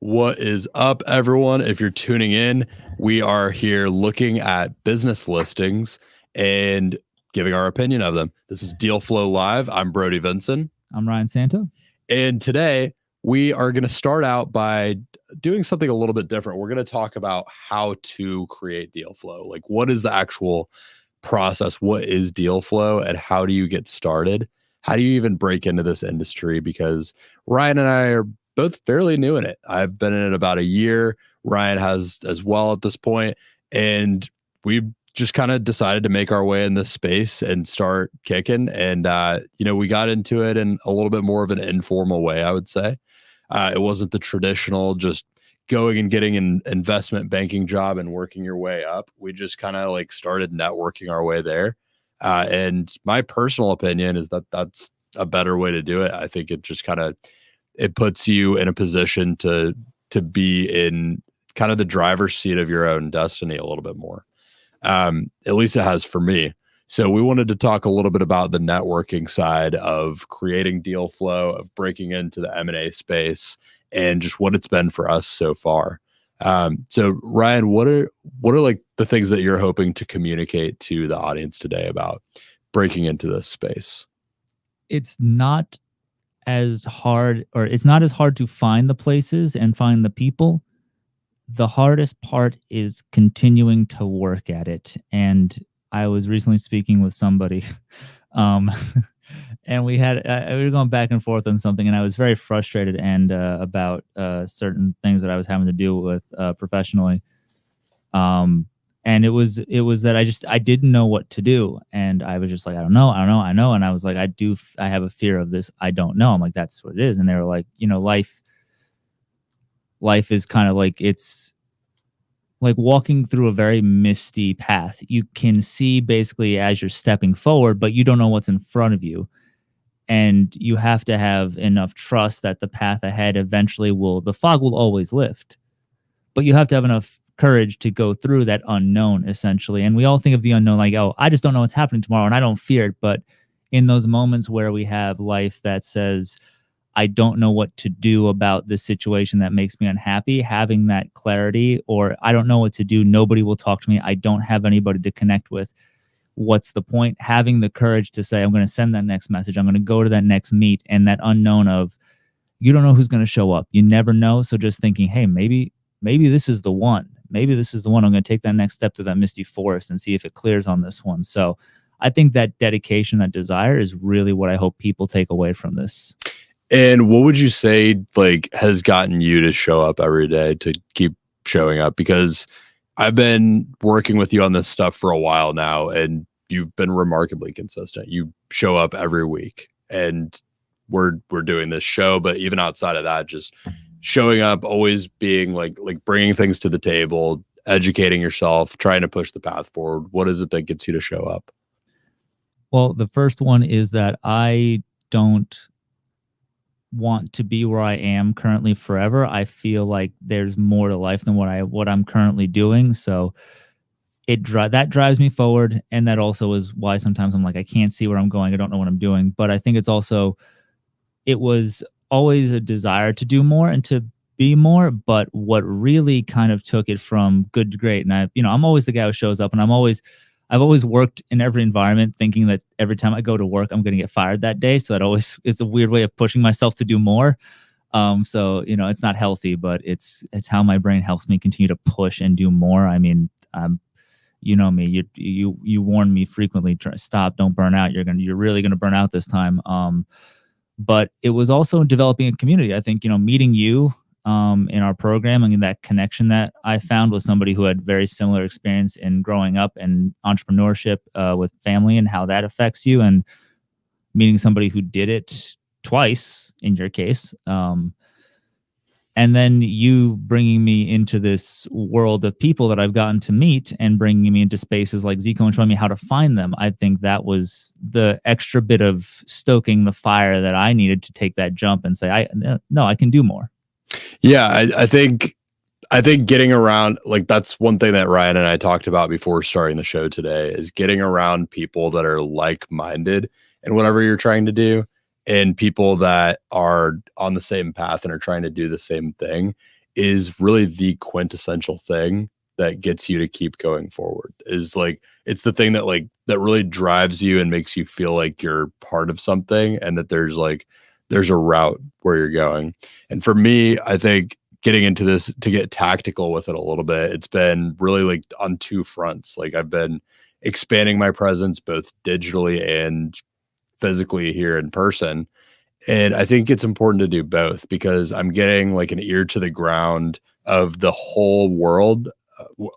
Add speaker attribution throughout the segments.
Speaker 1: What is up, everyone? If you're tuning in, we are here looking at business listings and giving our opinion of them. This is Deal Flow Live. I'm Brody Vinson.
Speaker 2: I'm Ryan Santo.
Speaker 1: And today we are going to start out by doing something a little bit different. We're going to talk about how to create deal flow. Like, what is the actual process? What is deal flow and how do you get started? How do you even break into this industry? Because Ryan and I are both fairly new in it. I've been in it about a year. Ryan has as well at this point, and we just kind of decided to make our way in this space and start kicking. And we got into it in a little bit more of an informal way, I would say. It wasn't the traditional just going and getting an investment banking job and working your way up. We just kind of like started networking our way there. And my personal opinion is that that's a better way to do it. I think it just kind of it puts you in a position to be in kind of the driver's seat of your own destiny a little bit more. At least it has for me. So we wanted to talk a little bit about the networking side of creating deal flow, of breaking into the M&A space, and just what it's been for us so far. So Ryan, what are like the things that you're hoping to communicate to the audience today about breaking into this space?
Speaker 2: It's not as hard, or it's not as hard to find the places and find the people. The hardest part is continuing to work at it. And I was recently speaking with somebody, and we were going back and forth on something, and I was very frustrated and about certain things that I was having to deal with professionally. And it was that I didn't know what to do, and I was just like, I don't know, and I was like, I have a fear of this. I don't know. I'm like, that's what it is. And they were like, life is kind of like, it's like walking through a very misty path. You can see basically as you're stepping forward, but you don't know what's in front of you. And you have to have enough trust that the path ahead eventually the fog will always lift. But you have to have enough courage to go through that unknown, essentially. And we all think of the unknown like, oh, I just don't know what's happening tomorrow and I don't fear it. But in those moments where we have life that says, I don't know what to do about this situation that makes me unhappy, having that clarity, or I don't know what to do, nobody will talk to me, I don't have anybody to connect with, what's the point? Having the courage to say, I'm going to send that next message, I'm going to go to that next meet, and that unknown of, you don't know who's going to show up. You never know. So just thinking, hey, maybe this is the one. Maybe this is the one. I'm going to take that next step to that misty forest and see if it clears on this one. So I think that dedication, that desire is really what I hope people take away from this.
Speaker 1: And what would you say like has gotten you to show up every day, to keep showing up? Because I've been working with you on this stuff for a while now, and you've been remarkably consistent. You show up every week, and we're doing this show, but even outside of that, just showing up, always being like bringing things to the table, educating yourself, trying to push the path forward. What is it that gets you to show up?
Speaker 2: Well, the first one is that I don't want to be where I am currently forever. I feel like there's more to life than what I'm currently doing. So that drives me forward, and that also is why sometimes I'm like, I can't see where I'm going. I don't know what I'm doing. But I think it was always a desire to do more and to be more. But what really kind of took it from good to great, and I'm always the guy who shows up, and I've always worked in every environment thinking that every time I go to work, I'm going to get fired that day. So it's a weird way of pushing myself to do more. So, it's not healthy, but it's how my brain helps me continue to push and do more. I mean, you know me, you warn me frequently, stop, don't burn out. You're really going to burn out this time. But it was also developing a community. I think, meeting you, in our program, and that connection that I found with somebody who had very similar experience in growing up and entrepreneurship with family, and how that affects you, and meeting somebody who did it twice in your case. And then you bringing me into this world of people that I've gotten to meet, and bringing me into spaces like Zico and showing me how to find them. I think that was the extra bit of stoking the fire that I needed to take that jump and say, I can do more.
Speaker 1: Yeah, I think getting around, like, that's one thing that Ryan and I talked about before starting the show today, is getting around people that are like-minded in whatever you're trying to do, and people that are on the same path and are trying to do the same thing is really the quintessential thing that gets you to keep going forward. Is like it's the thing that that really drives you and makes you feel like you're part of something, and that there's a route where you're going. And for me, I think getting into this, to get tactical with it a little bit, it's been really like on two fronts. Like I've been expanding my presence both digitally and physically here in person. And I think it's important to do both because I'm getting like an ear to the ground of the whole world.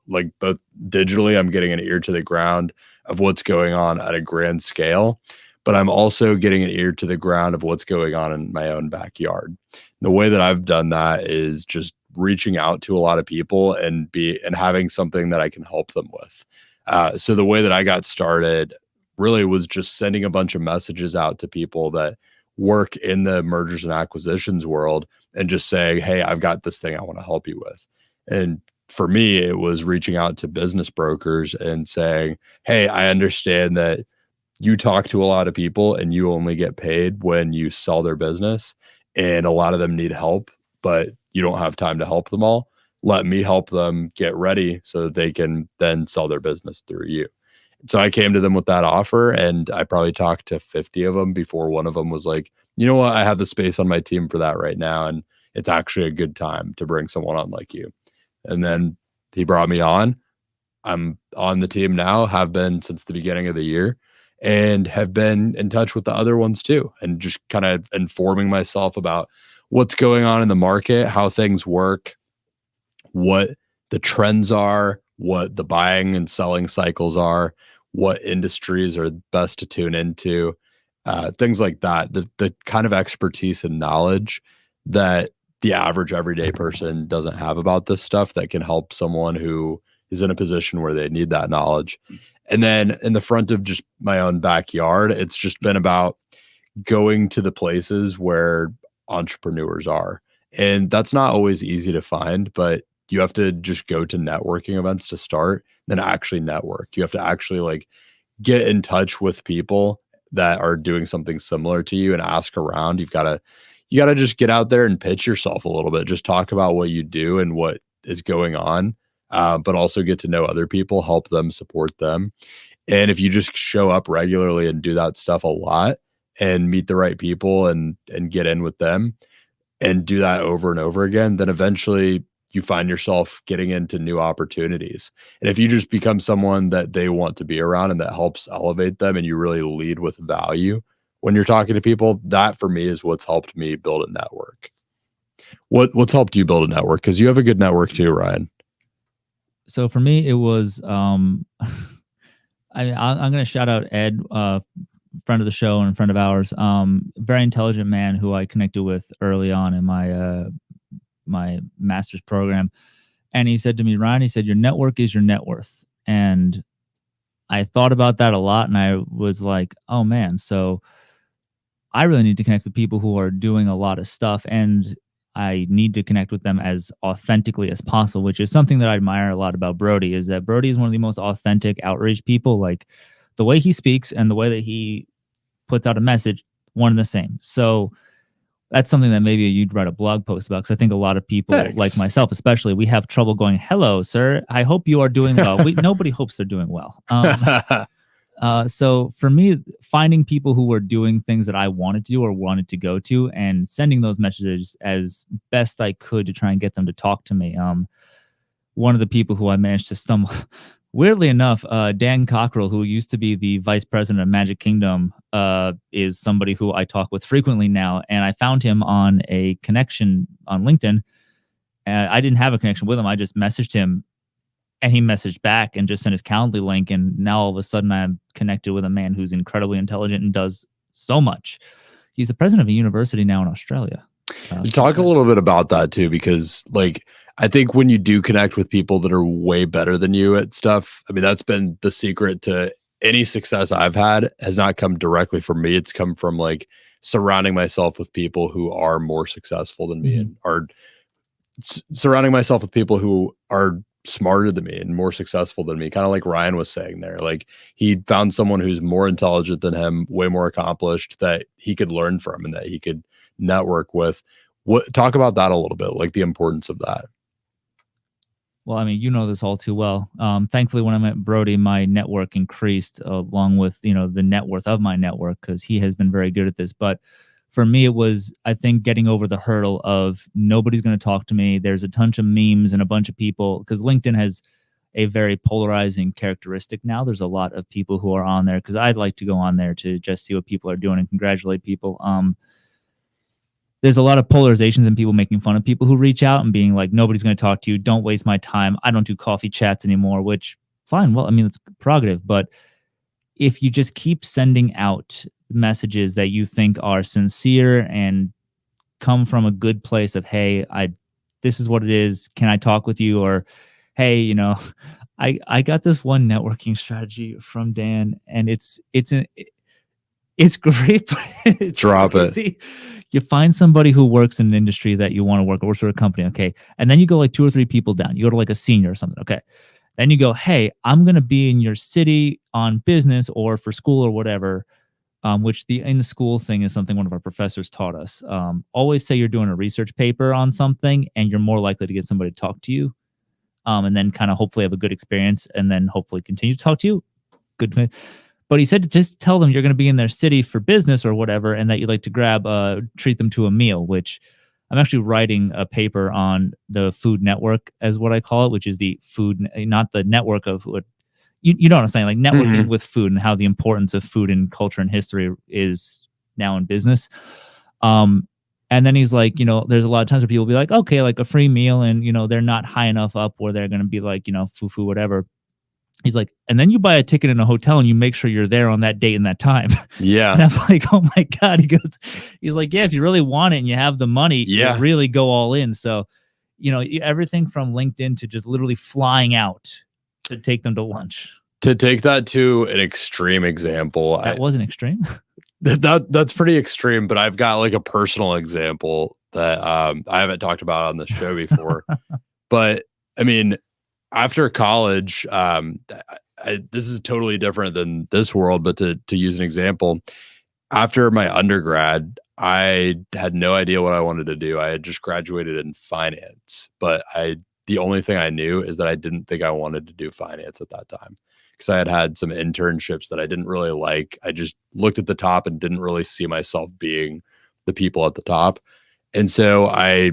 Speaker 1: Like both digitally, I'm getting an ear to the ground of what's going on at a grand scale, but I'm also getting an ear to the ground of what's going on in my own backyard. The way that I've done that is just reaching out to a lot of people and having something that I can help them with. So the way that I got started really was just sending a bunch of messages out to people that work in the mergers and acquisitions world and just saying, hey, I've got this thing I want to help you with. And for me, it was reaching out to business brokers and saying, hey, I understand that you talk to a lot of people and you only get paid when you sell their business, and a lot of them need help, but you don't have time to help them all. Let me help them get ready so that they can then sell their business through you. So I came to them with that offer, and I probably talked to 50 of them before one of them was like, you know what, I have the space on my team for that right now, and it's actually a good time to bring someone on like you. And then he brought me on. I'm on the team now, have been since the beginning of the year, and have been in touch with the other ones too, and just kind of informing myself about what's going on in the market, how things work, what the trends are, what the buying and selling cycles are, what industries are best to tune into, things like that. The kind of expertise and knowledge that the average everyday person doesn't have about this stuff that can help someone who is in a position where they need that knowledge. And then in the front of just my own backyard, it's just been about going to the places where entrepreneurs are. And that's not always easy to find, but you have to just go to networking events to start, then actually network. You have to actually like get in touch with people that are doing something similar to you and ask around. You got to just get out there and pitch yourself a little bit. Just talk about what you do and what is going on, but also get to know other people, help them, support them. And if you just show up regularly and do that stuff a lot and meet the right people and get in with them and do that over and over again, then eventually you find yourself getting into new opportunities. And if you just become someone that they want to be around and that helps elevate them, and you really lead with value when you're talking to people, that for me is what's helped me build a network. What's helped you build a network? Because you have a good network too, Ryan.
Speaker 2: So for me, it was I'm going to shout out Ed, friend of the show and friend of ours, very intelligent man who I connected with early on in my master's program. And he said to me, Ryan, he said, your network is your net worth. And I thought about that a lot, and I was like, oh man, so I really need to connect with people who are doing a lot of stuff, and I need to connect with them as authentically as possible, which is something that I admire a lot about Brody, is that Brody is one of the most authentic outreach people. Like the way he speaks and the way that he puts out a message, one and the same. So that's something that maybe you'd write a blog post about, because I think a lot of people, like myself especially, we have trouble going, hello, sir, I hope you are doing well. Nobody hopes they're doing well. So for me, finding people who were doing things that I wanted to do or wanted to go to, and sending those messages as best I could to try and get them to talk to me. One of the people who I managed to stumble, weirdly enough, Dan Cockrell, who used to be the vice president of Magic Kingdom, is somebody who I talk with frequently now. And I found him on a connection on LinkedIn. I didn't have a connection with him. I just messaged him, and he messaged back and just sent his Calendly link. And now all of a sudden I'm connected with a man who's incredibly intelligent and does so much. He's the president of a university now in Australia.
Speaker 1: Talk a little bit about that too, because like, I think when you do connect with people that are way better than you at stuff, I mean, that's been the secret to any success I've had. Has not come directly from me. It's come from like surrounding myself with people who are more successful than me, and are surrounding myself with people who are smarter than me and more successful than me. Kind of like Ryan was saying there, like he found someone who's more intelligent than him, way more accomplished, that he could learn from and that he could network with. What talk about that a little bit, like the importance of that.
Speaker 2: Well, I mean, you know this all too well. Thankfully, when I met Brody, my network increased along with the net worth of my network because he has been very good at this. But for me, it was I think getting over the hurdle of nobody's going to talk to me. There's a bunch of memes and a bunch of people because LinkedIn has a very polarizing characteristic now. There's a lot of people who are on there because I'd like to go on there to just see what people are doing and congratulate people. There's a lot of polarizations and people making fun of people who reach out and being like, nobody's going to talk to you. Don't waste my time. I don't do coffee chats anymore, which fine. Well, I mean, it's prerogative. But if you just keep sending out messages that you think are sincere and come from a good place of, hey, this is what it is. Can I talk with you? Or, hey, I got this one networking strategy from Dan and it's great. But it's
Speaker 1: Drop
Speaker 2: crazy.
Speaker 1: it.
Speaker 2: You find somebody who works in an industry that you want to work or works for a company, okay? And then you go like 2 or 3 people down. You go to like a senior or something, okay? Then you go, hey, I'm going to be in your city on business or for school or whatever, which the in the school thing is something one of our professors taught us. Always say you're doing a research paper on something and you're more likely to get somebody to talk to you, and then kind of hopefully have a good experience and then hopefully continue to talk to you. Good. But he said to just tell them you're going to be in their city for business or whatever, and that you'd like to treat them to a meal, which I'm actually writing a paper on the Food Network as what I call it, which is the food, not the network of what, you know what I'm saying? Like networking with food and how the importance of food in culture and history is now in business. And then he's like, there's a lot of times where people be like, okay, like a free meal and, they're not high enough up where they're going to be like, foo-foo, whatever. He's like, and then you buy a ticket in a hotel and you make sure you're there on that date and that time.
Speaker 1: Yeah.
Speaker 2: And I'm like, oh my God. He's like, yeah, if you really want it and you have the money, you really go all in. So, everything from LinkedIn to just literally flying out to take them to lunch.
Speaker 1: To take that to an extreme example.
Speaker 2: That wasn't extreme.
Speaker 1: That's pretty extreme, but I've got like a personal example that I haven't talked about on the show before. But I mean, after college, this is totally different than this world, but to use an example, after my undergrad, I had no idea what I wanted to do. I had just graduated in finance, but the only thing I knew is that I didn't think I wanted to do finance at that time because I had some internships that I didn't really like. I just looked at the top and didn't really see myself being the people at the top. And so I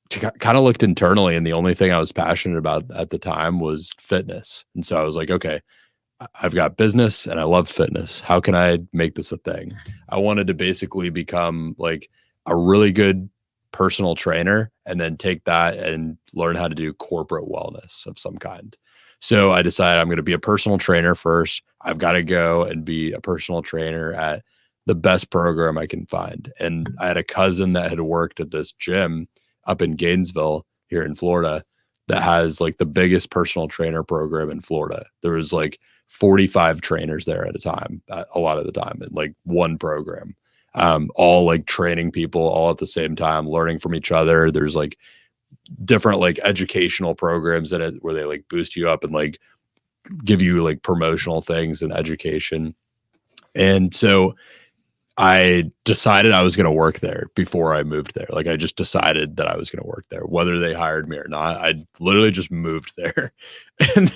Speaker 1: kind of looked internally, and the only thing I was passionate about at the time was fitness. And so I was like, okay, I've got business and I love fitness. How can I make this a thing? I wanted to basically become like a really good personal trainer and then take that and learn how to do corporate wellness of some kind. So I decided I'm going to be a personal trainer first. I've got to go and be a personal trainer at the best program I can find. And I had a cousin that had worked at this gym up in Gainesville here in Florida that has like the biggest personal trainer program in Florida. There was like 45 trainers there at a time, a lot of the time, in like one program, all like training people all at the same time, learning from each other. There's like different like educational programs in it where they like boost you up and like give you like promotional things and education. And so I decided I was going to work there before I moved there. Like I just decided that I was going to work there, whether they hired me or not. I literally just moved there. and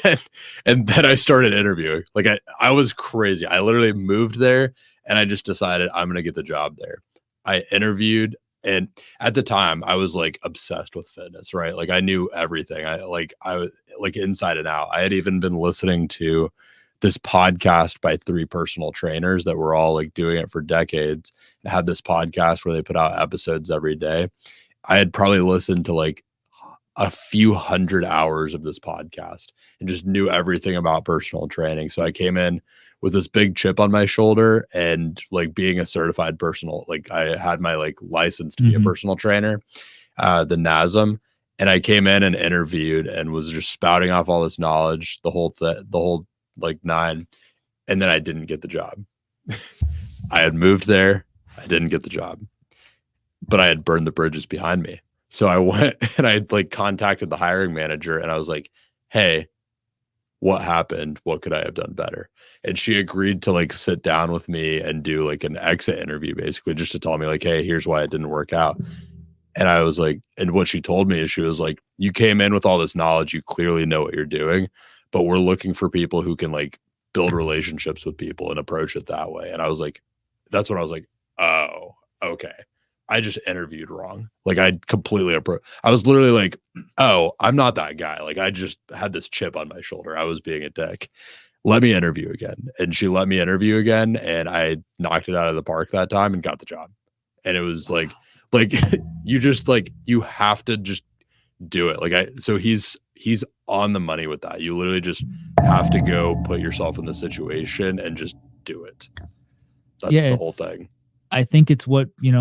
Speaker 1: then I started interviewing. Like I was crazy. I literally moved there and I just decided I'm going to get the job there. I interviewed, and at the time I was like obsessed with fitness, right? Like I knew everything. I was like inside and out. I had even been listening to this podcast by 3 personal trainers that were all like doing it for decades and had this podcast where they put out episodes every day. I had probably listened to like a few hundred hours of this podcast and just knew everything about personal training. So I came in with this big chip on my shoulder and like being a certified personal, like I had my like license to be a personal trainer, the NASM. And I came in and interviewed and was just spouting off all this knowledge, the whole like 9, and then I didn't get the job. I had moved there, I didn't get the job, but I had burned the bridges behind me. So I went and I like contacted the hiring manager and I was like, hey, what happened? What could I have done better? And she agreed to like sit down with me and do like an exit interview, basically just to tell me like, hey, here's why it didn't work out. And I was like, and what she told me is she was like, you came in with all this knowledge, you clearly know what you're doing, but we're looking for people who can like build relationships with people and approach it that way. And I was like, that's when I was like, oh, okay. I just interviewed wrong. Like I completely I was literally like, oh, I'm not that guy. Like I just had this chip on my shoulder. I was being a dick. Let me interview again. And she let me interview again. And I knocked it out of the park that time and got the job. And it was like you just like you have to just do it. Like so he's on the money with that. You literally just have to go put yourself in the situation and just do it. That's
Speaker 2: Yeah,
Speaker 1: the whole thing.
Speaker 2: I think it's what you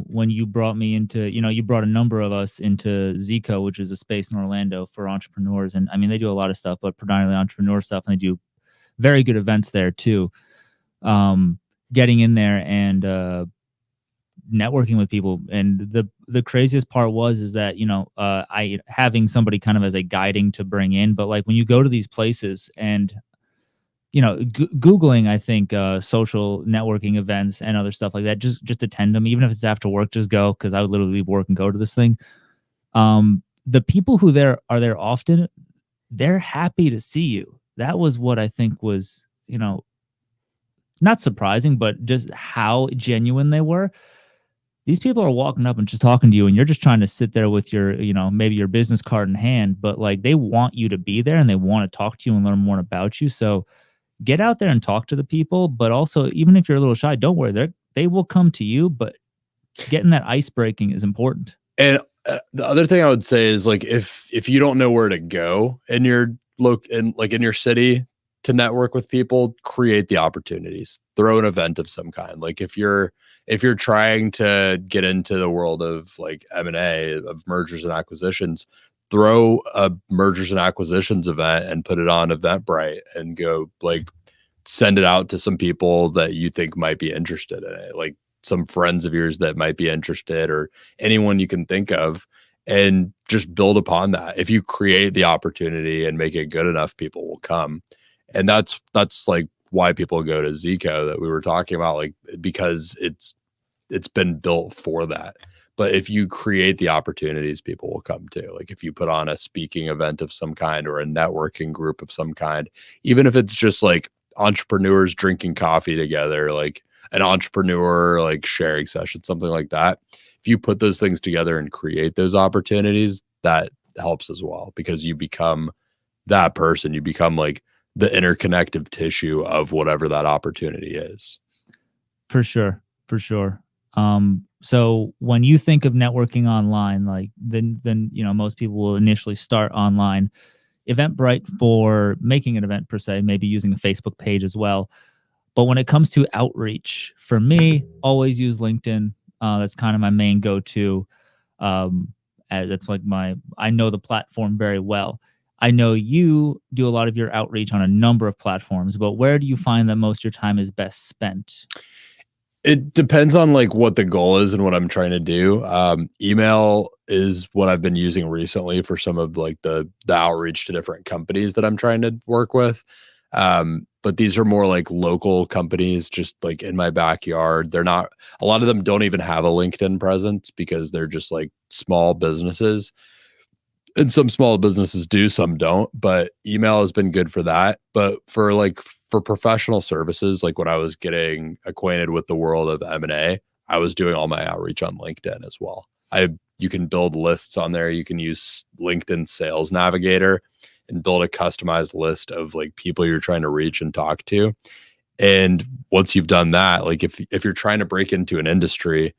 Speaker 2: when you brought me into, you brought a number of us into Zico, which is a space in Orlando for entrepreneurs. And I mean, they do a lot of stuff, but predominantly entrepreneur stuff, and they do very good events there too. Getting in there and networking with people, and the craziest part is that I having somebody kind of as a guiding to bring in, but like when you go to these places and Googling, I think social networking events and other stuff like that, just attend them, even if it's after work, just go, because I would literally leave work and go to this thing. The people who are there often, they're happy to see you. That was what I think was, not surprising, but just how genuine they were. These people are walking up and just talking to you, and you're just trying to sit there with your, maybe your business card in hand, but like they want you to be there and they want to talk to you and learn more about you. So get out there and talk to the people, but also, even if you're a little shy, don't worry, they will come to you, but getting that ice breaking is important.
Speaker 1: And the other thing I would say is like if you don't know where to go in your in your city to network with people, create the opportunities. Throw an event of some kind. Like if you're trying to get into the world of like M&A, of mergers and acquisitions, throw a mergers and acquisitions event and put it on Eventbrite and go like send it out to some people that you think might be interested in it. Like some friends of yours that might be interested, or anyone you can think of, and just build upon that. If you create the opportunity and make it good enough, people will come. And that's like why people go to Zico that we were talking about, like, because it's been built for that. But if you create the opportunities, people will come too. Like if you put on a speaking event of some kind or a networking group of some kind, even if it's just like entrepreneurs drinking coffee together, like an entrepreneur like sharing session, something like that. If you put those things together and create those opportunities, that helps as well, because you become that person. You become like the interconnective tissue of whatever that opportunity is.
Speaker 2: For sure. So when you think of networking online, like then most people will initially start online. Eventbrite for making an event per se, maybe using a Facebook page as well. But when it comes to outreach, for me, always use LinkedIn. That's kind of my main go-to. That's like I know the platform very well. I know you do a lot of your outreach on a number of platforms, but where do you find that most of your time is best spent?
Speaker 1: It depends on like what the goal is and what I'm trying to do. Email is what I've been using recently for some of like the outreach to different companies that I'm trying to work with. But these are more like local companies, just like in my backyard. A lot of them don't even have a LinkedIn presence because they're just like small businesses. And some small businesses do, some don't, but email has been good for that. But for professional services, like when I was getting acquainted with the world of M&A, I was doing all my outreach on LinkedIn as well. You can build lists on there. You can use LinkedIn Sales Navigator and build a customized list of like people you're trying to reach and talk to. And once you've done that, like if you're trying to break into an industry,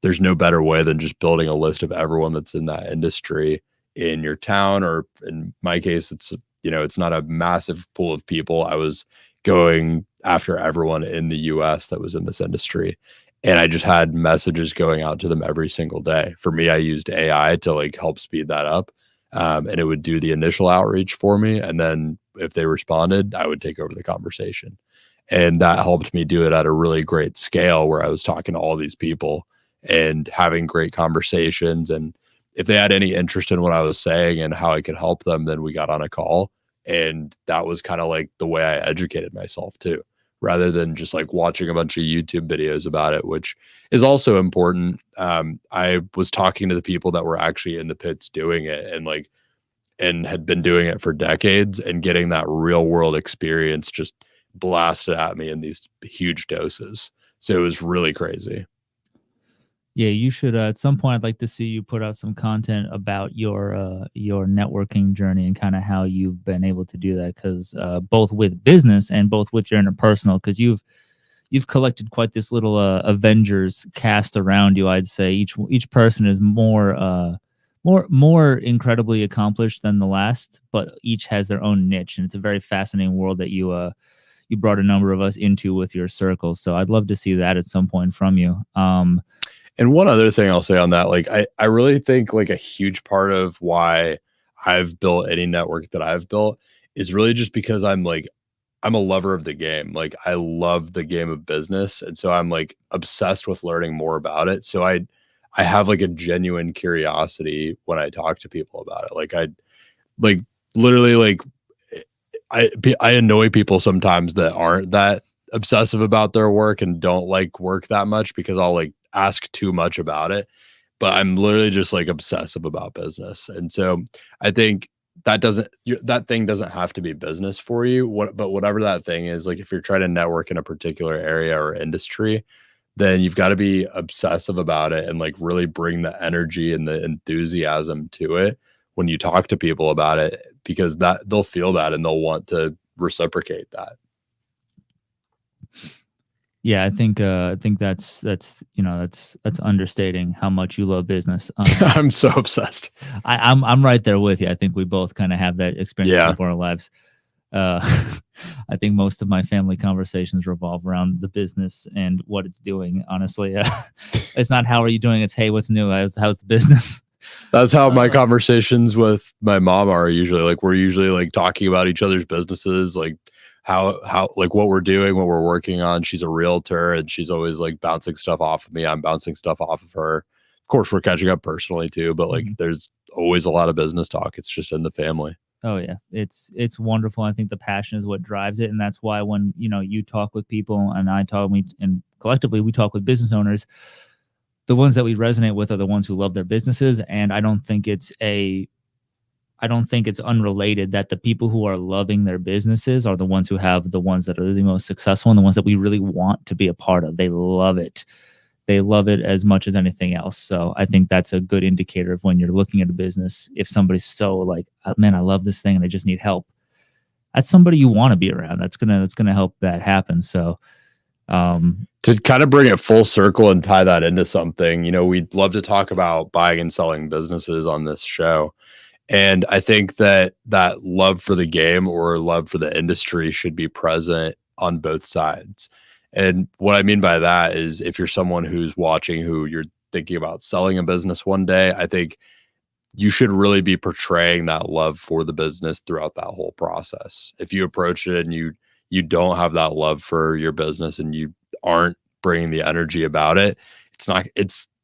Speaker 1: there's no better way than just building a list of everyone that's in that industry in your town. Or in my case, it's not a massive pool of people. I was going after everyone in the US that was in this industry, and I just had messages going out to them every single day. For me, I used AI to like help speed that up. And it would do the initial outreach for me. And then if they responded, I would take over the conversation. And that helped me do it at a really great scale where I was talking to all these people and having great conversations. And if they had any interest in what I was saying and how I could help them, then we got on a call. And that was kind of like the way I educated myself too. rather than just like watching a bunch of YouTube videos about it, which is also important. I was talking to the people that were actually in the pits doing it and had been doing it for decades, and getting that real world experience just blasted at me in these huge doses. So it was really crazy.
Speaker 2: Yeah, you should. At some point, I'd like to see you put out some content about your networking journey and kind of how you've been able to do that. Because both with business and both with your interpersonal, because you've collected quite this little Avengers cast around you. I'd say each person is more incredibly accomplished than the last, but each has their own niche, and it's a very fascinating world that you brought a number of us into with your circle. So I'd love to see that at some point from you.
Speaker 1: And one other thing I'll say on that, like I really think like a huge part of why I've built any network that I've built is really just because I'm a lover of the game. Like I love the game of business. And so I'm like obsessed with learning more about it. So I have like a genuine curiosity when I talk to people about it. Like I like literally like I annoy people sometimes that aren't that obsessive about their work and don't like work that much, because I'll like ask too much about it. But I'm literally just like obsessive about business. And so I think that thing doesn't have to be business for you. But whatever that thing is, like if you're trying to network in a particular area or industry, then you've got to be obsessive about it and like really bring the energy and the enthusiasm to it when you talk to people about it, because that they'll feel that and they'll want to reciprocate that.
Speaker 2: Yeah, I think that's understating how much you love business.
Speaker 1: I'm so obsessed.
Speaker 2: I'm right there with you. I think we both kind of have that experience
Speaker 1: Yeah.
Speaker 2: in our lives. Uh, I think most of my family conversations revolve around the business and what it's doing. Honestly, it's not how are you doing? It's hey, what's new? How's the business?
Speaker 1: That's how my conversations with my mom are usually. Like we're usually like talking about each other's businesses, like how like what we're doing, what we're working on. She's a realtor and she's always like bouncing stuff off of me. I'm bouncing stuff off of her. Of course, we're catching up personally too, but like there's always a lot of business talk. It's just in the family.
Speaker 2: Oh yeah, it's wonderful. I think the passion is what drives it, and that's why when you talk with people and I talk, and collectively we talk with business owners, the ones that we resonate with are the ones who love their businesses. And I don't think it's unrelated that the people who are loving their businesses are the ones who have the ones that are the most successful and the ones that we really want to be a part of. They love it. They love it as much as anything else. So I think that's a good indicator of when you're looking at a business. If somebody's so like, oh, man, I love this thing and I just need help, that's somebody you want to be around. That's gonna help that happen. So
Speaker 1: to kind of bring it full circle and tie that into something, we'd love to talk about buying and selling businesses on this show. And I think that love for the game or love for the industry should be present on both sides. And what I mean by that is if you're someone who's watching, who you're thinking about selling a business one day, I think you should really be portraying that love for the business throughout that whole process. If you approach it and you don't have that love for your business and you aren't bringing the energy about it,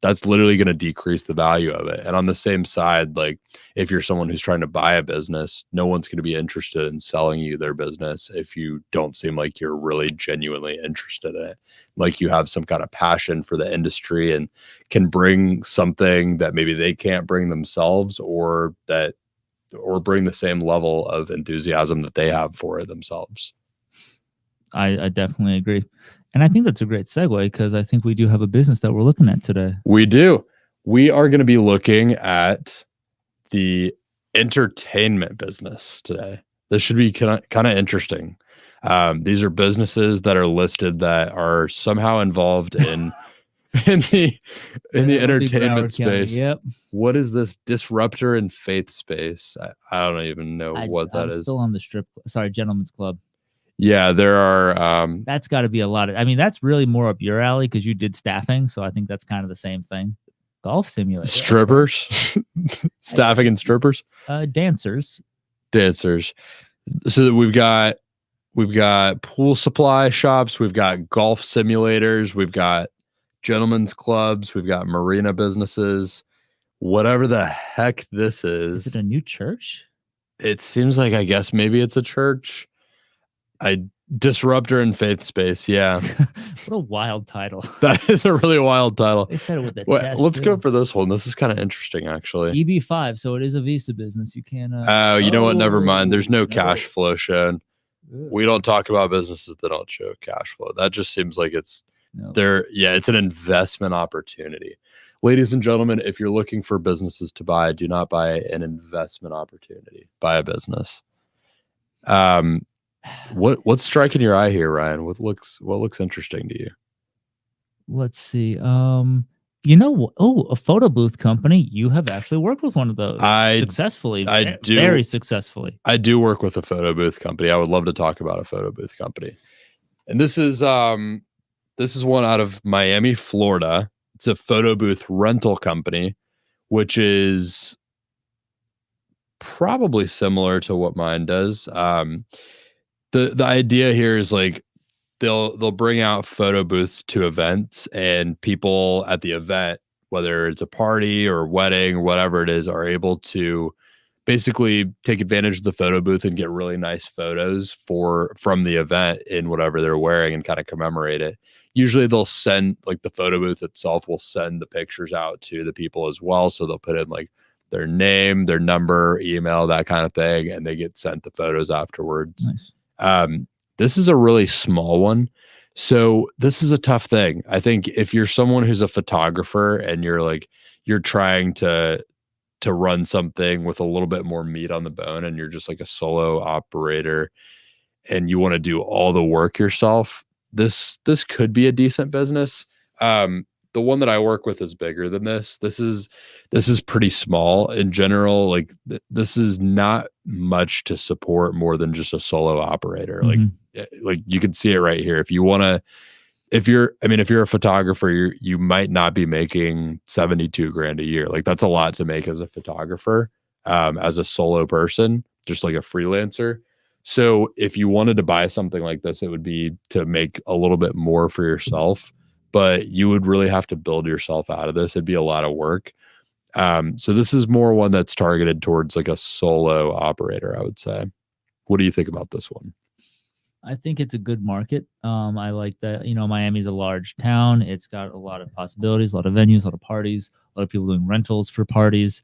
Speaker 1: that's literally going to decrease the value of it. And on the same side, like if you're someone who's trying to buy a business, no one's going to be interested in selling you their business if you don't seem like you're really genuinely interested in it, like you have some kind of passion for the industry and can bring something that maybe they can't bring themselves, or bring the same level of enthusiasm that they have for it themselves.
Speaker 2: I definitely agree. And I think that's a great segue because I think we do have a business that we're looking at today.
Speaker 1: We do. We are going to be looking at the entertainment business today. This should be kind of interesting. These are businesses that are listed that are somehow involved in the entertainment space.
Speaker 2: Yep.
Speaker 1: What is this disruptor in faith space? I don't even know what that is.
Speaker 2: Still on the Gentlemen's Club.
Speaker 1: Yeah, there are.
Speaker 2: That's got to be a lot of. I mean, that's really more up your alley because you did staffing, so I think that's kind of the same thing. Golf simulator,
Speaker 1: strippers, staffing and strippers,
Speaker 2: dancers.
Speaker 1: So we've got pool supply shops, we've got golf simulators, we've got gentlemen's clubs, we've got marina businesses. Whatever the heck this is.
Speaker 2: Is it a new church?
Speaker 1: It seems like, I guess maybe it's a church. Disruptor in faith space. Yeah.
Speaker 2: What a wild title.
Speaker 1: That is a really wild title.
Speaker 2: They said it with the
Speaker 1: Well,
Speaker 2: test.
Speaker 1: let's go
Speaker 2: too.
Speaker 1: for this one. This is kind of interesting, actually.
Speaker 2: EB5, so it is a Visa business. You can't.
Speaker 1: Oh, you know what? Never mind. There's no
Speaker 2: no.
Speaker 1: cash flow shown.
Speaker 2: Ugh.
Speaker 1: We don't talk about businesses that don't show cash flow. That just seems like it's
Speaker 2: No.
Speaker 1: yeah, it's an investment opportunity. Ladies and gentlemen, if you're looking for businesses to buy, do not buy an investment opportunity. Buy a business. What's striking your eye here, Ryan? What looks interesting to you?
Speaker 2: Let's see. A photo booth company. You have actually worked with one of those successfully.
Speaker 1: I do.
Speaker 2: Very successfully.
Speaker 1: I do work with a photo booth company. I would love to talk about a photo booth company. And this is one out of Miami, Florida. It's a photo booth rental company, which is probably similar to what mine does. The idea here is like they'll bring out photo booths to events, and people at the event, whether it's a party or wedding or whatever it is, are able to basically take advantage of the photo booth and get really nice photos from the event in whatever they're wearing and kind of commemorate it. Usually they'll send, like, the photo booth itself will send the pictures out to the people as well. So they'll put in like their name, their number, email, that kind of thing, and they get sent the photos afterwards.
Speaker 2: Nice.
Speaker 1: This is a really small one. So this is a tough thing. I think if you're someone who's a photographer and you're trying to run something with a little bit more meat on the bone, and you're just like a solo operator and you want to do all the work yourself, this could be a decent business. The one that I work with is bigger than this. This is pretty small in general. Like this is not much to support more than just a solo operator. Like you can see it right here. If you're a photographer, you might not be making 72 grand a year. Like that's a lot to make as a photographer, as a solo person, just like a freelancer. So if you wanted to buy something like this, it would be to make a little bit more for yourself, but you would really have to build yourself out of this. It'd be a lot of work. So this is more one that's targeted towards like a solo operator, I would say. What do you think about this one?
Speaker 2: I think it's a good market. I like that. Miami's a large town. It's got a lot of possibilities, a lot of venues, a lot of parties, a lot of people doing rentals for parties.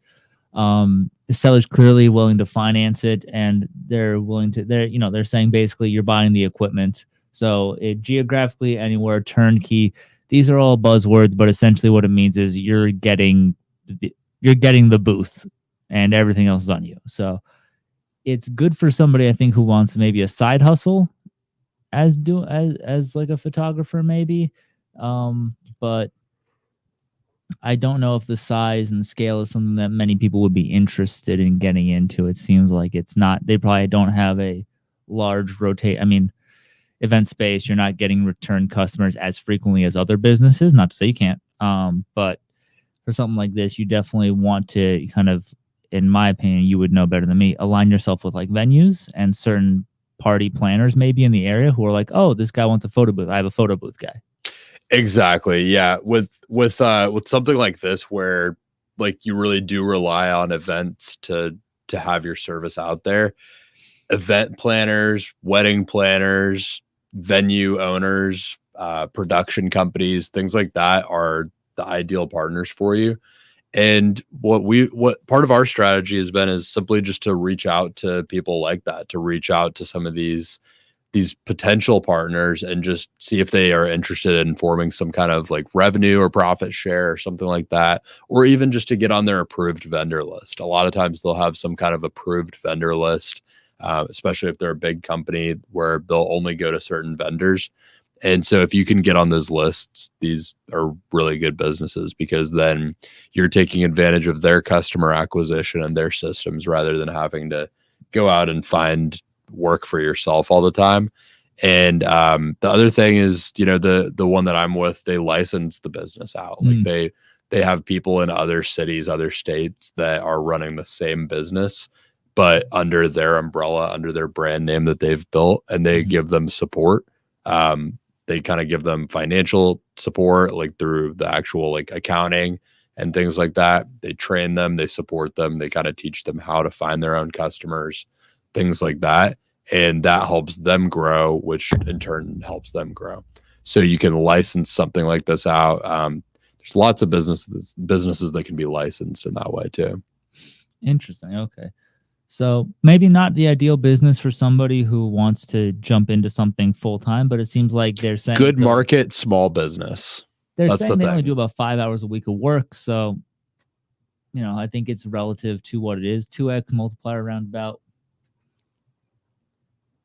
Speaker 2: The seller's clearly willing to finance it, and they're saying basically you're buying the equipment. So geographically anywhere, turnkey. These are all buzzwords, but essentially what it means is you're getting the booth and everything else is on you. So it's good for somebody, I think, who wants maybe a side hustle as like a photographer, maybe. But I don't know if the size and scale is something that many people would be interested in getting into. It seems like it's not. They probably don't have a large event space. You're not getting return customers as frequently as other businesses. Not to say you can't. But for something like this, you definitely want to kind of, in my opinion, you would know better than me, align yourself with like venues and certain party planners maybe in the area who are like, oh, this guy wants a photo booth. I have a photo booth guy.
Speaker 1: Exactly. Yeah. With something like this, where like you really do rely on events to have your service out there, event planners, wedding planners, venue owners, production companies, things like that are the ideal partners for you. And what part of our strategy has been is simply just to reach out to people like that, to reach out to some of these potential partners and just see if they are interested in forming some kind of like revenue or profit share or something like that, or even just to get on their approved vendor list. A lot of times they'll have some kind of approved vendor list, especially if they're a big company where they'll only go to certain vendors. And so if you can get on those lists, these are really good businesses, because then you're taking advantage of their customer acquisition and their systems rather than having to go out and find work for yourself all the time. And the other thing is, the one that I'm with, they license the business out. Like they have people in other cities, other states that are running the same business, but under their umbrella, under their brand name that they've built, and they give them support. They kind of give them financial support, like through the actual like accounting and things like that. They train them, they support them, they kind of teach them how to find their own customers, things like that. and that helps them grow, which in turn helps them grow. So you can license something like this out. There's lots of businesses that can be licensed in that way too.
Speaker 2: Interesting. Okay. So maybe not the ideal business for somebody who wants to jump into something full time, but it seems like they're saying
Speaker 1: Good market, small business.
Speaker 2: They're
Speaker 1: That's
Speaker 2: saying
Speaker 1: the
Speaker 2: they only
Speaker 1: thing.
Speaker 2: do about 5 hours a week of work. So, I think it's relative to what it is. 2x multiplier roundabout.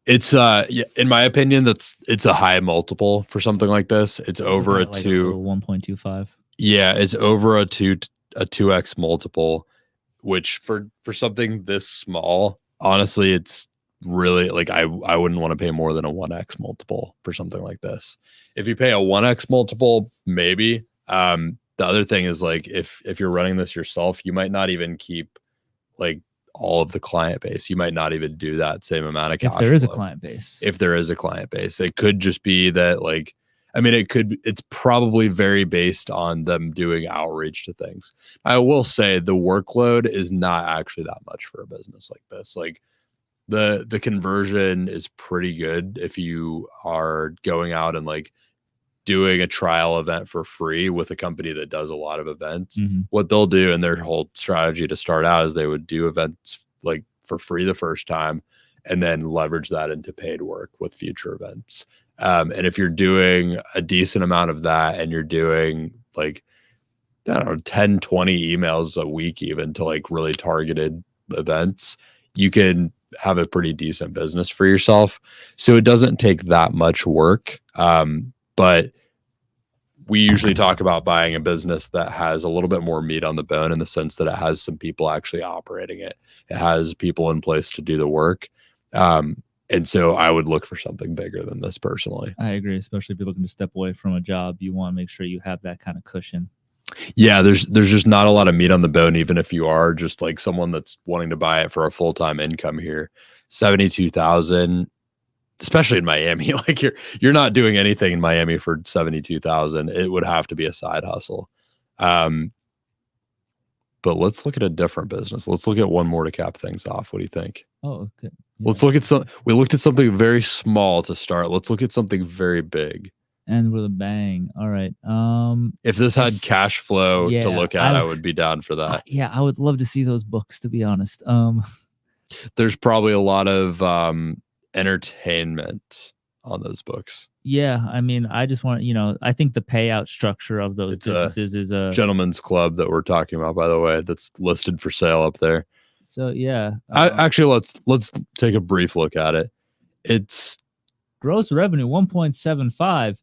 Speaker 1: It's in my opinion, it's a high multiple for something like this. It's over a
Speaker 2: like
Speaker 1: 1.25.
Speaker 2: 1.25.
Speaker 1: Yeah, it's over a 2x multiple, which for something this small, honestly, it's really like I wouldn't want to pay more than a 1x multiple for something like this. If you pay a 1x multiple, maybe. The other thing is like if you're running this yourself, you might not even keep like all of the client base. You might not even do that same amount of cash
Speaker 2: If there is a
Speaker 1: flow.
Speaker 2: client base.
Speaker 1: If there is a client base, it could just be that like, I mean, it's probably very based on them doing outreach to things. I will say the workload is not actually that much for a business like this. Like the conversion is pretty good if you are going out and like doing a trial event for free with a company that does a lot of events. What they'll do, and their whole strategy to start out, is they would do events like for free the first time and then leverage that into paid work with future events. And if you're doing a decent amount of that and you're doing like, I don't know, 10, 20 emails a week, even to like really targeted events, you can have a pretty decent business for yourself. So it doesn't take that much work. But we usually talk about buying a business that has a little bit more meat on the bone in the sense that it has some people actually operating it. It has people in place to do the work. And so I would look for something bigger than this personally.
Speaker 2: I agree, especially if you're looking to step away from a job. You want to make sure you have that kind of cushion.
Speaker 1: Yeah, there's just not a lot of meat on the bone, even if you are just like someone that's wanting to buy it for a full-time income here. 72,000, especially in Miami, like you're not doing anything in Miami for 72,000. It would have to be a side hustle. But let's look at a different business. Let's look at one more to cap things off. What do you think?
Speaker 2: Oh, okay.
Speaker 1: Yeah. Let's look at we looked at something very small to start. Let's look at something very big.
Speaker 2: And with a bang. All right.
Speaker 1: If this had cash flow to look at, I would be down for that.
Speaker 2: I would love to see those books, to be honest.
Speaker 1: There's probably a lot of entertainment on those books.
Speaker 2: Yeah, I mean, I just want I think the payout structure of those businesses is a
Speaker 1: gentleman's club that we're talking about, by the way, that's listed for sale up there.
Speaker 2: So yeah,
Speaker 1: actually, let's take a brief look at it. It's
Speaker 2: gross revenue 1.75,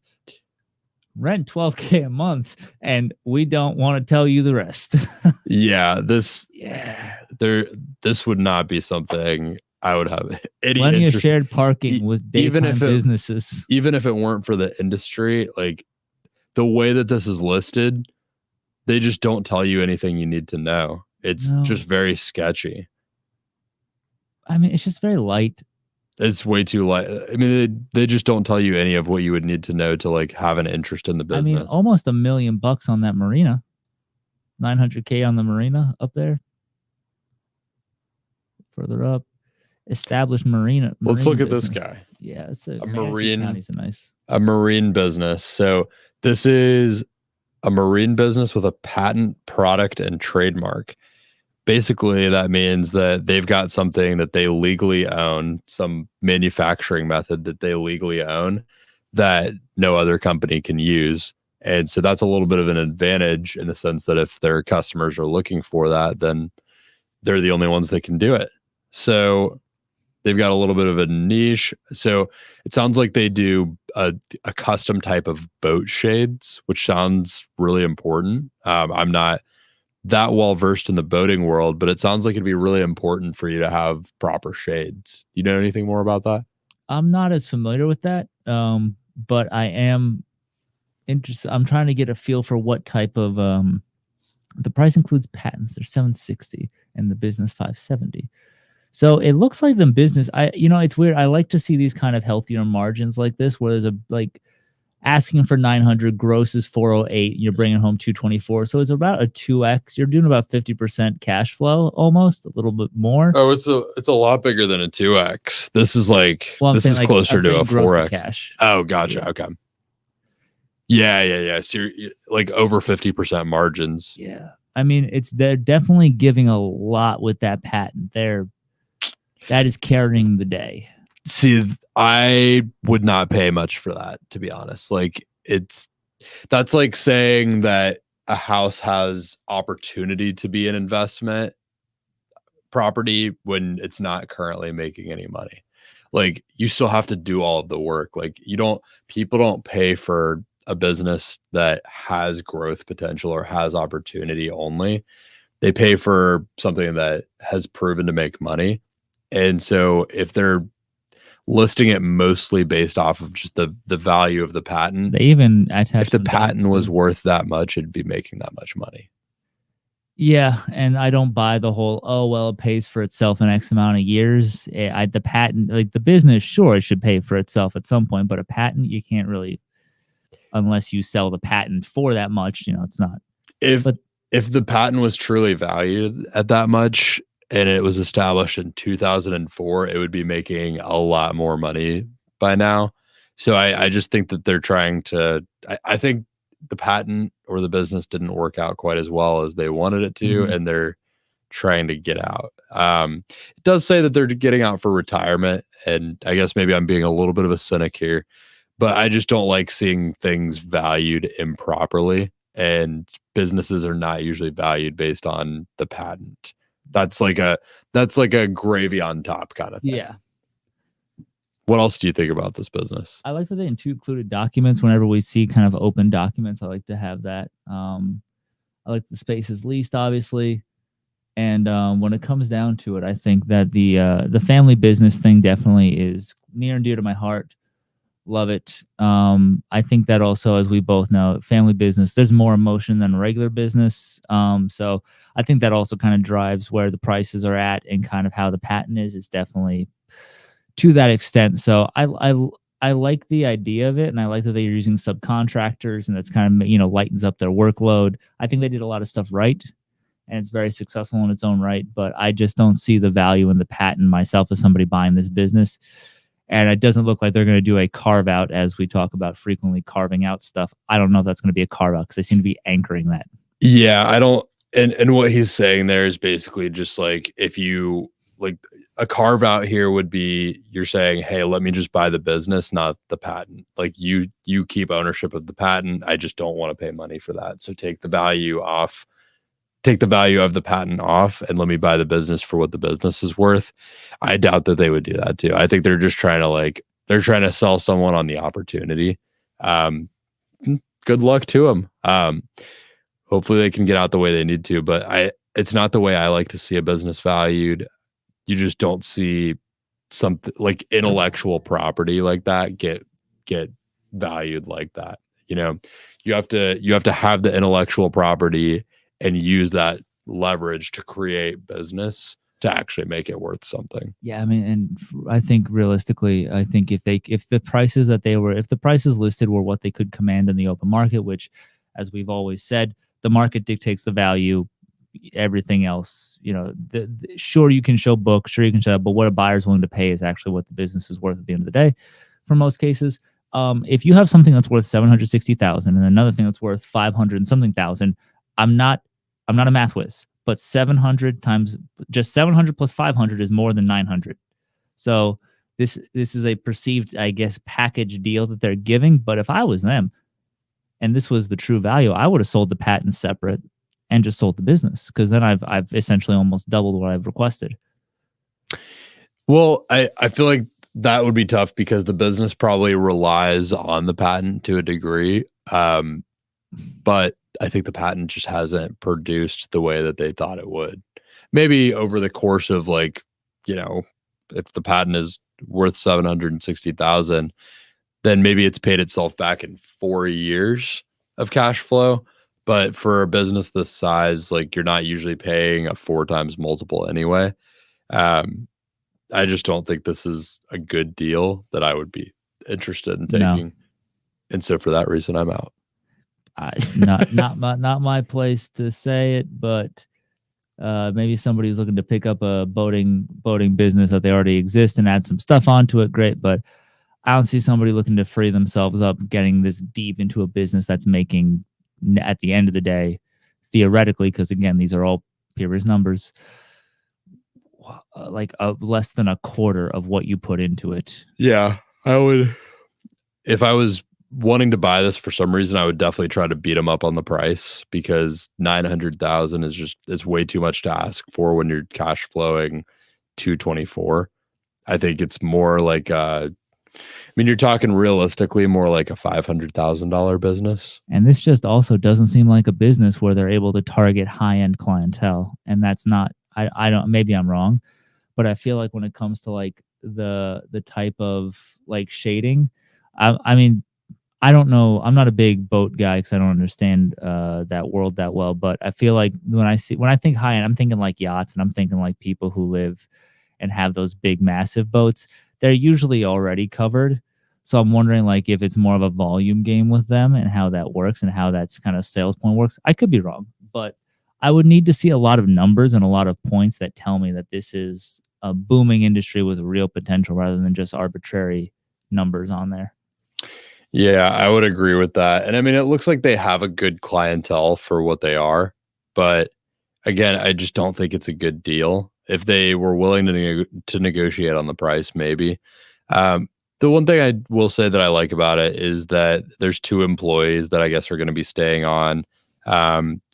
Speaker 2: rent 12K a month, and we don't want to tell you the rest.
Speaker 1: This would not be something I would have any
Speaker 2: plenty of shared parking with daytime businesses.
Speaker 1: Even if it weren't for the industry, like the way that this is listed, they just don't tell you anything you need to know. It's just very sketchy.
Speaker 2: I mean, it's just very light.
Speaker 1: It's way too light. I mean, they just don't tell you any of what you would need to know to like have an interest in the business.
Speaker 2: I mean, almost $1 million on that marina. 900K on the marina up there. Further up. Established marina.
Speaker 1: Let's look at
Speaker 2: business.
Speaker 1: This guy.
Speaker 2: Yeah, it's a
Speaker 1: marine.
Speaker 2: A
Speaker 1: marine business. So this is a marine business with a patent, product, and trademark. Basically, that means that they've got something that they legally own, some manufacturing method that they legally own that no other company can use. And so that's a little bit of an advantage in the sense that if their customers are looking for that, then they're the only ones that can do it. So they've got a little bit of a niche. So it sounds like they do a custom type of boat shades, which sounds really important. I'm not that well versed in the boating world, but it sounds like it'd be really important for you to have proper shades. You know anything more about that?
Speaker 2: I'm not as familiar with that, but I am interested. I'm trying to get a feel for what type of the price includes patents. They're $760 and the business $570. So it looks like the business, it's weird. I like to see these kind of healthier margins like this, where there's asking for 900, gross is 408, you're bringing home 224. So it's about a 2x. You're doing about 50% cash flow, almost a little bit more.
Speaker 1: Oh, it's a lot bigger than a 2x. This is like
Speaker 2: Well,
Speaker 1: this is closer
Speaker 2: I'm
Speaker 1: to a
Speaker 2: saying gross to
Speaker 1: 4x.
Speaker 2: cash.
Speaker 1: Oh, gotcha.
Speaker 2: Yeah.
Speaker 1: Okay. Yeah. So you're like over 50% margins.
Speaker 2: Yeah. I mean, they're definitely giving a lot with that patent. That is carrying the day.
Speaker 1: See, I would not pay much for that, to be honest. Like that's like saying that a house has opportunity to be an investment property when it's not currently making any money. Like you still have to do all of the work. Like people don't pay for a business that has growth potential or has opportunity only. They pay for something that has proven to make money. And so if they're listing it mostly based off of just the value of the patent,
Speaker 2: They even attach
Speaker 1: if the
Speaker 2: some
Speaker 1: patent
Speaker 2: docs
Speaker 1: was
Speaker 2: with-
Speaker 1: worth that much, it'd be making that much money.
Speaker 2: Yeah, and I don't buy the whole, oh well, it pays for itself in X amount of years. The patent, like the business, sure, it should pay for itself at some point, but a patent, you can't really, unless you sell the patent for that much. It's not.
Speaker 1: If the patent was truly valued at that much and it was established in 2004, it would be making a lot more money by now. So I just think that they're trying to. I think the patent or the business didn't work out quite as well as they wanted it to, and they're trying to get out. It does say that they're getting out for retirement, and I guess maybe I'm being a little bit of a cynic here, but I just don't like seeing things valued improperly, and businesses are not usually valued based on the patent. That's like a gravy on top kind of thing.
Speaker 2: Yeah.
Speaker 1: What else do you think about this business?
Speaker 2: I like that they included documents whenever we see kind of open documents. I like to have that. I like the space is leased, obviously. And when it comes down to it, I think that the family business thing definitely is near and dear to my heart. Love it. I think that also, as we both know, family business, there's more emotion than regular business. So I think that also kind of drives where the prices are at and kind of how the patent is. It's definitely to that extent. So I like the idea of it, and I like that they're using subcontractors, and that's kind of lightens up their workload. I think they did a lot of stuff right, and it's very successful in its own right. But I just don't see the value in the patent myself as somebody buying this business. And it doesn't look like they're going to do a carve out, as we talk about frequently carving out stuff. I don't know if that's going to be a carve out because they seem to be anchoring that.
Speaker 1: Yeah, I don't. And what he's saying there is basically just like, if you like a carve out here would be, you're saying, hey, let me just buy the business, not the patent. Like you keep ownership of the patent. I just don't want to pay money for that. So take the value of the patent off and let me buy the business for what the business is worth. I doubt that they would do that too. I think they're just trying to sell someone on the opportunity. Good luck to them. Hopefully they can get out the way they need to, but it's not the way I like to see a business valued. You just don't see something like intellectual property like that get valued like that. You have to have the intellectual property and use that leverage to create business to actually make it worth something.
Speaker 2: Yeah, I mean, and I think realistically, I think if the prices listed were what they could command in the open market, which, as we've always said, the market dictates the value. Everything else, sure, you can show books, sure you can show, but what a buyer's willing to pay is actually what the business is worth at the end of the day. For most cases, if you have something that's worth 760,000 and another thing that's worth 500 and something thousand, I'm not a math whiz, but 700 times just 700 plus 500 is more than 900. So this is a perceived, I guess, package deal that they're giving. But if I was them and this was the true value, I would have sold the patent separate and just sold the business, because then I've essentially almost doubled what I've requested.
Speaker 1: Well, I feel like that would be tough because the business probably relies on the patent to a degree. But I think the patent just hasn't produced the way that they thought it would. Maybe over the course of if the patent is worth 760,000, then maybe it's paid itself back in 4 years of cash flow. But for a business this size, like, you're not usually paying a 4 times multiple anyway. I just don't think this is a good deal that I would be interested in taking. And so for that reason, I'm out.
Speaker 2: Not my place to say it, but maybe somebody who's looking to pick up a boating business that they already exist and add some stuff onto it. Great, but I don't see somebody looking to free themselves up, getting this deep into a business that's making, at the end of the day, theoretically, because again, these are all previous numbers, like less than a quarter of what you put into it.
Speaker 1: Yeah, I would. If I was wanting to buy this for some reason, I would definitely try to beat them up on the price, because 900,000 is way too much to ask for when you're cash flowing 224. I think it's more like you're talking realistically more like a $500,000 business.
Speaker 2: And this just also doesn't seem like a business where they're able to target high-end clientele. And that's not, I don't, maybe I'm wrong, but I feel like when it comes to like the type of like shading, I mean, I don't know. I'm not a big boat guy because I don't understand that world that well. But I feel like when I think high end, I'm thinking like yachts, and I'm thinking like people who live and have those big, massive boats. They're usually already covered. So I'm wondering like if it's more of a volume game with them and how that works and how that's kind of sales point works. I could be wrong, but I would need to see a lot of numbers and a lot of points that tell me that this is a booming industry with real potential rather than just arbitrary numbers on there.
Speaker 1: Yeah, I would agree with that. And I mean, it looks like they have a good clientele for what they are. But again, I just don't think it's a good deal. If they were willing to negotiate on the price, maybe. The one thing I will say that I like about it is that there's 2 employees that I guess are going to be staying on.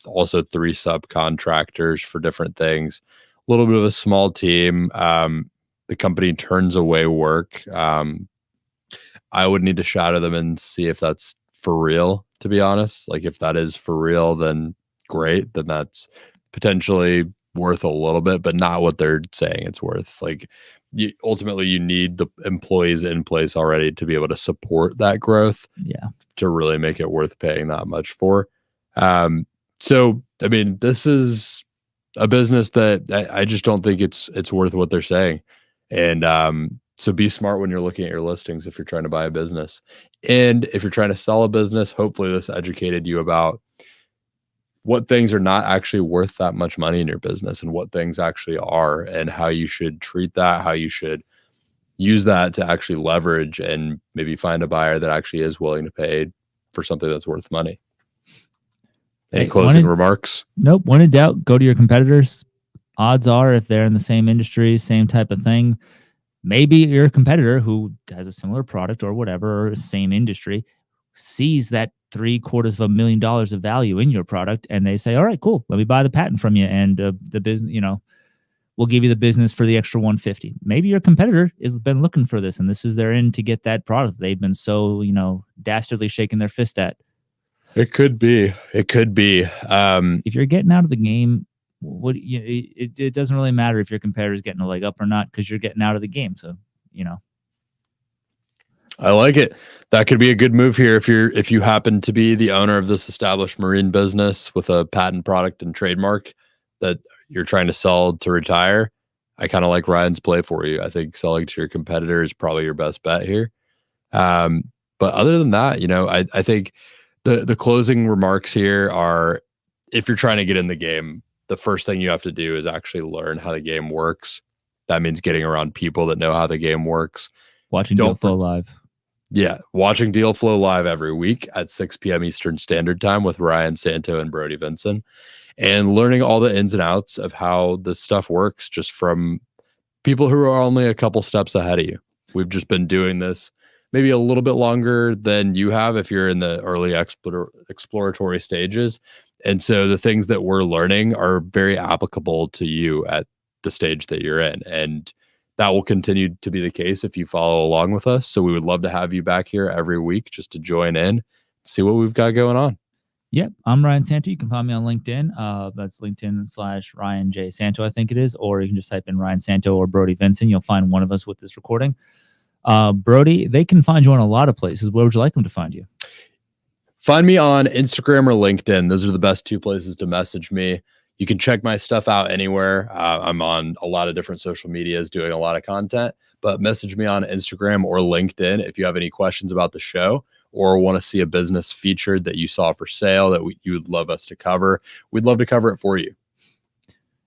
Speaker 1: Also 3 subcontractors for different things. A little bit of a small team. The company turns away work. I would need to shadow them and see if that's for real, to be honest. Like if that is for real, then great. Then that's potentially worth a little bit, but not what they're saying it's worth. Like ultimately you need the employees in place already to be able to support that growth.
Speaker 2: Yeah.
Speaker 1: To really make it worth paying that much for. So, I mean, this is a business that I just don't think it's worth what they're saying. And, so be smart when you're looking at your listings if you're trying to buy a business. And if you're trying to sell a business, hopefully this educated you about what things are not actually worth that much money in your business and what things actually are, and how you should treat that, how you should use that to actually leverage and maybe find a buyer that actually is willing to pay for something that's worth money. Any closing remarks?
Speaker 2: Nope. When in doubt, go to your competitors. Odds are, if they're in the same industry, same type of thing, maybe your competitor who has a similar product or whatever, or same industry, sees that $750,000 of value in your product, and they say, all right, cool, let me buy the patent from you, and the business, we'll give you the business for the extra 150. Maybe your competitor has been looking for this, and this is their in to get that product they've been so dastardly shaking their fist at.
Speaker 1: It could be. If
Speaker 2: you're getting out of the game, it doesn't really matter if your competitor's getting a leg up or not, because you're getting out of the game. So
Speaker 1: I like it. That could be a good move here if you happen to be the owner of this established marine business with a patent product and trademark that you're trying to sell to retire. I kind of like Ryan's play for you. I think selling to your competitor is probably your best bet here. But other than that, I think the closing remarks here are, if you're trying to get in the game, the first thing you have to do is actually learn how the game works. That means getting around people that know how the game works.
Speaker 2: Watching Deal Flow live.
Speaker 1: Yeah, watching Deal Flow live every week at 6 p.m. Eastern Standard Time with Ryan Santo and Brody Vinson, and learning all the ins and outs of how this stuff works just from people who are only a couple steps ahead of you. We've just been doing this maybe a little bit longer than you have if you're in the early exploratory stages. And so the things that we're learning are very applicable to you at the stage that you're in. And that will continue to be the case if you follow along with us. So we would love to have you back here every week just to join in, see what we've got going on.
Speaker 2: Yep. I'm Ryan Santo. You can find me on LinkedIn. That's LinkedIn/Ryan J. Santo, I think it is. Or you can just type in Ryan Santo or Brody Vinson. You'll find one of us with this recording. Brody, they can find you on a lot of places. Where would you like them to find you?
Speaker 1: Find me on Instagram or LinkedIn. Those are the best 2 places to message me. You can check my stuff out anywhere. I'm on a lot of different social medias doing a lot of content, but message me on Instagram or LinkedIn if you have any questions about the show or want to see a business featured that you saw for sale that you would love us to cover, we'd love to cover it for you.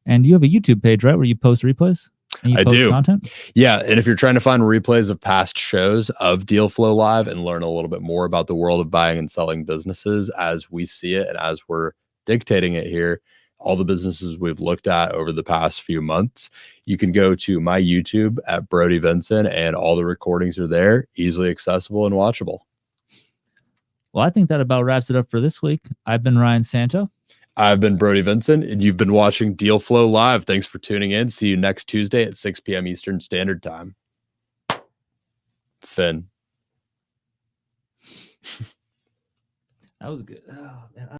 Speaker 2: And you have a YouTube page, right, where you post replays and you
Speaker 1: I
Speaker 2: post
Speaker 1: do.
Speaker 2: content?
Speaker 1: Yeah. And if you're trying to find replays of past shows of Deal Flow Live and learn a little bit more about the world of buying and selling businesses as we see it and as we're dictating it here, all the businesses we've looked at over the past few months, you can go to my YouTube at Brody Vinson, and all the recordings are there, easily accessible and watchable.
Speaker 2: Well, I think that about wraps it up for this week. I've been Ryan Santo.
Speaker 1: I've been Brody Vinson, and you've been watching Deal Flow Live. Thanks for tuning in. See you next Tuesday at 6 p.m. Eastern Standard Time. Finn.
Speaker 2: That was good. Oh, man.